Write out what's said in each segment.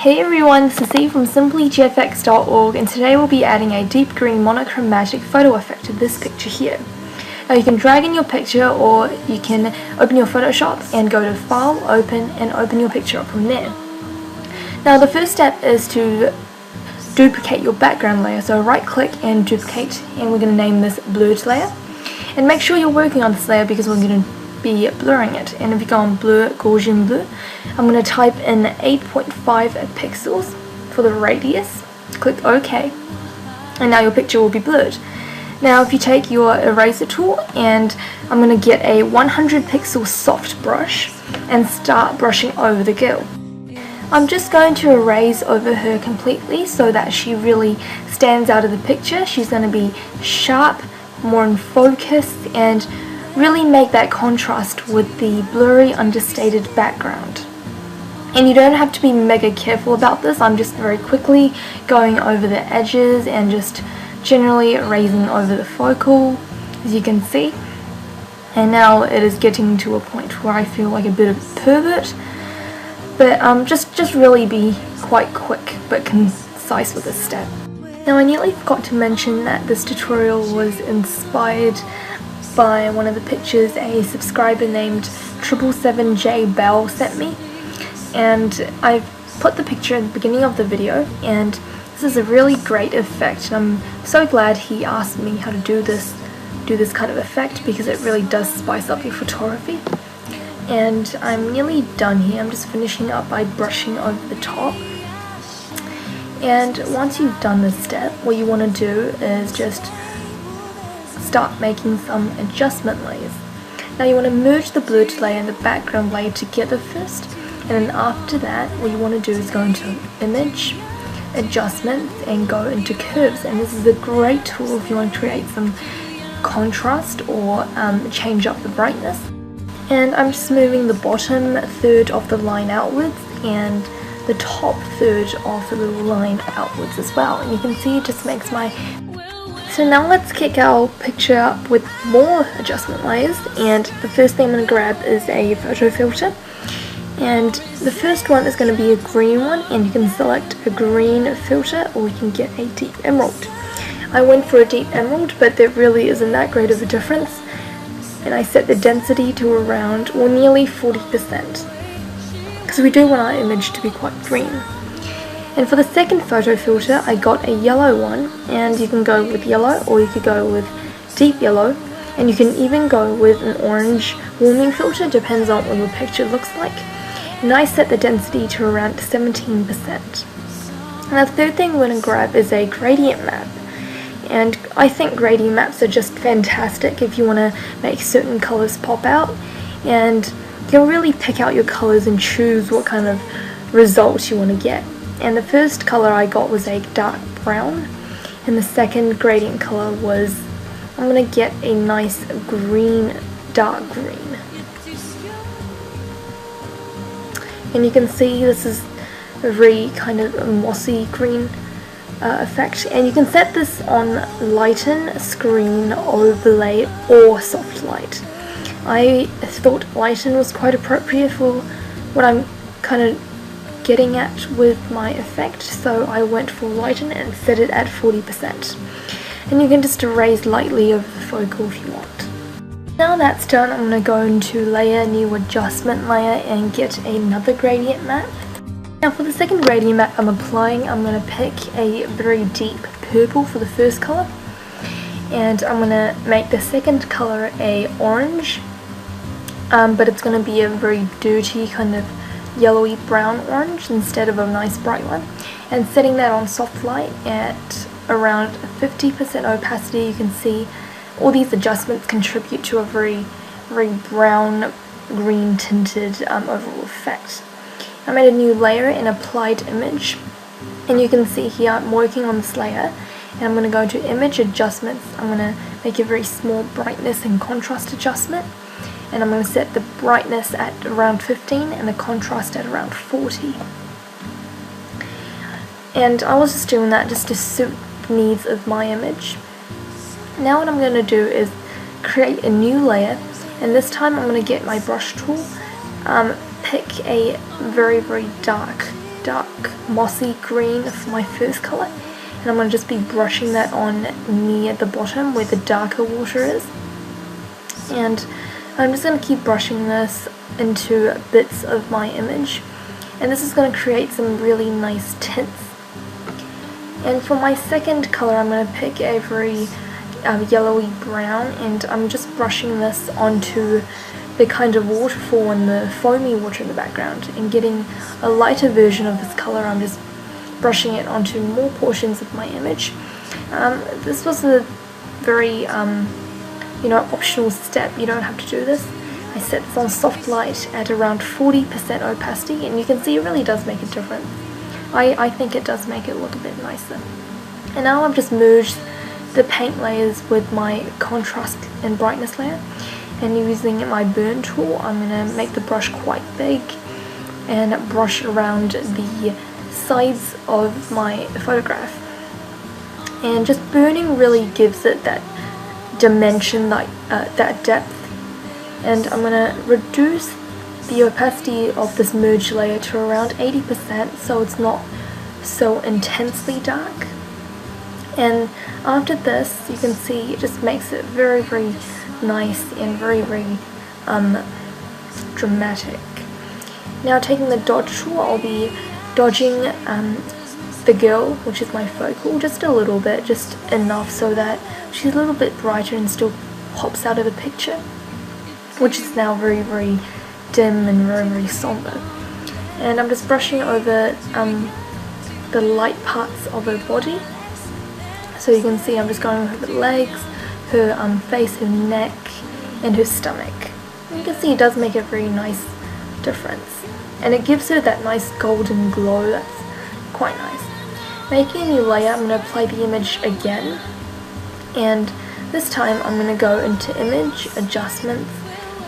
Hey everyone, this is Steve from simplygfx.org, and today we'll be adding a deep green monochromatic photo effect to this picture here. Now you can drag in your picture, or you can open your Photoshop and go to File, Open, and open your picture up from there. Now the first step is to duplicate your background layer, so right click and duplicate, and we're going to name this blurred layer. And make sure you're working on this layer because we're going to be blurring it. And if you go on blur, Gaussian blur, I'm going to type in 8.5 pixels for the radius, click OK, and now your picture will be blurred. Now if you take your eraser tool, and I'm going to get a 100 pixel soft brush and start brushing over the girl. I'm just going to erase over her completely so that she really stands out of the picture. She's going to be sharp, more in focus, and really make that contrast with the blurry, understated background. And you don't have to be mega careful about this. I'm just very quickly going over the edges and just generally erasing over the focal, as you can see. And now it is getting to a point where I feel like a bit of a pervert, but just really be quite quick but concise with this step. Now I nearly forgot to mention that this tutorial was inspired by one of the pictures a subscriber named 777J Bell sent me, and I've put the picture at the beginning of the video, and this is a really great effect, and I'm so glad he asked me how to do this kind of effect, because it really does spice up your photography. And I'm nearly done here. I'm just finishing up by brushing over the top. And once you've done this step, what you want to do is just start making some adjustment layers. Now you want to merge the blurred layer and the background layer together first, and then after that what you want to do is go into Image, Adjustments, and go into Curves. And this is a great tool if you want to create some contrast or change up the brightness. And I'm just moving the bottom third of the line outwards and the top third of the little line outwards as well, and you can see it just makes my... So now let's kick our picture up with more adjustment layers, and the first thing I'm going to grab is a photo filter, and the first one is going to be a green one, and you can select a green filter or you can get a deep emerald. I went for a deep emerald, but there really isn't that great of a difference, and I set the density to around, or nearly 40%, because we do want our image to be quite green. And for the second photo filter, I got a yellow one, and you can go with yellow or you could go with deep yellow, and you can even go with an orange warming filter, depends on what your picture looks like. And I set the density to around 17%. And the third thing we're going to grab is a gradient map. And I think gradient maps are just fantastic if you want to make certain colors pop out, and you can really pick out your colors and choose what kind of result you want to get. And the first color I got was a dark brown, and the second gradient color was, I'm going to get a nice green, dark green. And you can see this is a very kind of mossy green effect, and you can set this on lighten, screen, overlay, or soft light. I thought lighten was quite appropriate for what I'm kind of getting at with my effect, so I went for lighten and set it at 40%. And you can just erase lightly over the focal if you want. Now that's done, I'm going to go into Layer, New Adjustment Layer, and get another gradient map. Now for the second gradient map I'm going to pick a very deep purple for the first color, and I'm going to make the second color a orange, but it's going to be a very dirty kind of yellowy brown orange instead of a nice bright one, and setting that on soft light at around 50% opacity. You can see all these adjustments contribute to a very brown green tinted overall effect. I made a new layer in Applied Image, and you can see here I'm working on this layer, and I'm going to go to Image Adjustments. I'm going to make a very small brightness and contrast adjustment, and I'm going to set the brightness at around 15 and the contrast at around 40. And I was just doing that just to suit the needs of my image. Now what I'm going to do is create a new layer, and this time I'm going to get my brush tool, pick a very dark dark mossy green for my first colour, and I'm going to just be brushing that on near the bottom where the darker water is. And I'm just going to keep brushing this into bits of my image, and this is going to create some really nice tints. And for my second colour, I'm going to pick a very yellowy brown, and I'm just brushing this onto the kind of waterfall and the foamy water in the background, and getting a lighter version of this colour. I'm just brushing it onto more portions of my image. This was a very optional step. You don't have to do this. I set this on soft light at around 40% opacity, and you can see it really does make a difference. I think it does make it look a bit nicer. And now I've just merged the paint layers with my contrast and brightness layer, and using my burn tool, I'm going to make the brush quite big and brush around the sides of my photograph. And just burning really gives it that dimension, that depth. And I'm going to reduce the opacity of this merge layer to around 80%, so it's not so intensely dark. And after this, you can see it just makes it very, very nice and very, very dramatic. Now, taking the dodge tool, I'll be dodging the girl, which is my focal, just a little bit, just enough so that she's a little bit brighter and still pops out of the picture, which is now very, very dim and very, very somber. And I'm just brushing over the light parts of her body. So you can see I'm just going over her legs, her face, her neck, and her stomach. And you can see it does make a very nice difference, and it gives her that nice golden glow that's quite nice. Making a new layer, I'm going to apply the image again, and this time I'm going to go into image adjustments,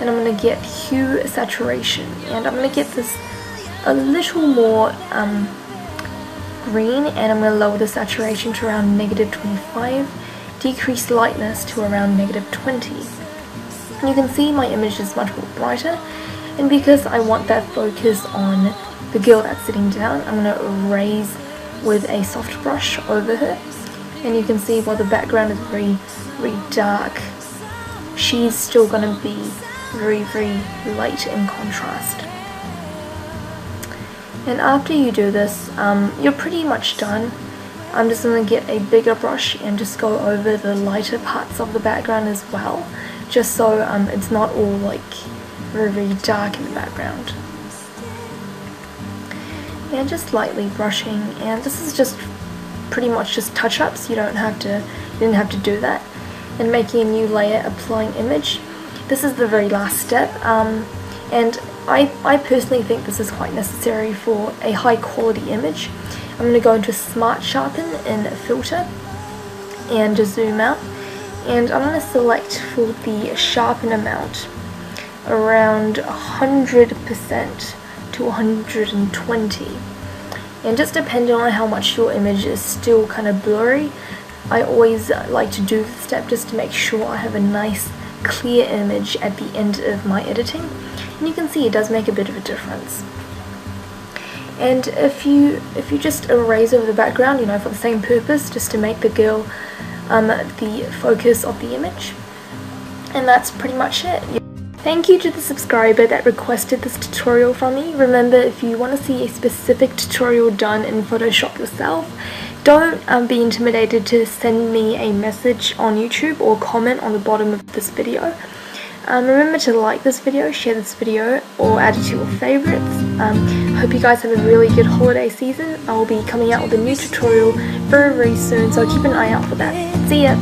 and I'm going to get hue saturation, and I'm going to get this a little more green, and I'm going to lower the saturation to around -25, decrease lightness to around -20. And you can see my image is much more brighter, and because I want that focus on the girl that's sitting down, I'm going to erase with a soft brush over her, and you can see while the background is very, very dark, she's still going to be very, very light in contrast. And after you do this, you're pretty much done. I'm just going to get a bigger brush and just go over the lighter parts of the background as well, just so it's not all like very, very dark in the background. And just lightly brushing, and this is just pretty much just touch-ups. You didn't have to do that. And making a new layer, applying image. This is the very last step, and I personally think this is quite necessary for a high quality image. I'm going to go into Smart Sharpen in Filter and just zoom out, and I'm going to select for the sharpen amount around 100% to 120, and just depending on how much your image is still kind of blurry, I always like to do this step just to make sure I have a nice clear image at the end of my editing. And you can see it does make a bit of a difference. And if you just erase over the background, for the same purpose, just to make the girl the focus of the image, and that's pretty much it. Thank you to the subscriber that requested this tutorial from me. Remember, if you want to see a specific tutorial done in Photoshop yourself, don't be intimidated to send me a message on YouTube or comment on the bottom of this video. Remember to like this video, share this video, or add it to your favorites. Hope you guys have a really good holiday season. I will be coming out with a new tutorial very, very soon, so keep an eye out for that. See ya!